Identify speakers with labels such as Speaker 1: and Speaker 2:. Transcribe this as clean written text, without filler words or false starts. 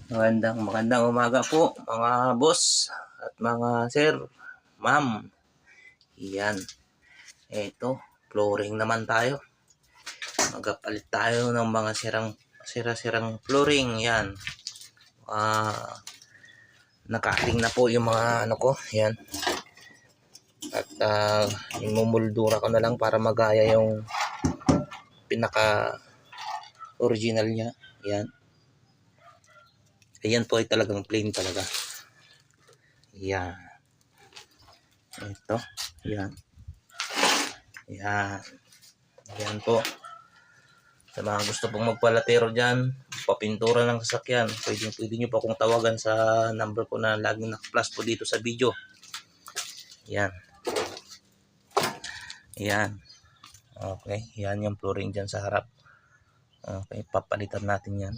Speaker 1: Magandang umaga po mga boss at mga sir, ma'am. Yan. Eto, flooring naman tayo. Magpapalit tayo ng mga sira-sirang flooring. Yan. Nakating na po yung mga ano ko. Yan. At imumoldura ko na lang para magaya yung pinaka original niya. Yan. Ayan po ay talagang plain talaga. Yan. Ito. Yan. Yan. Yan po. Sa mga gusto pong magpalatero dyan, papintura ng sasakyan, pwede nyo po akong tawagan sa number ko na laging naka-flash po dito sa video. Yan. Yan. Okay. Yan yung flooring dyan sa harap. Okay. Papalitan natin yan.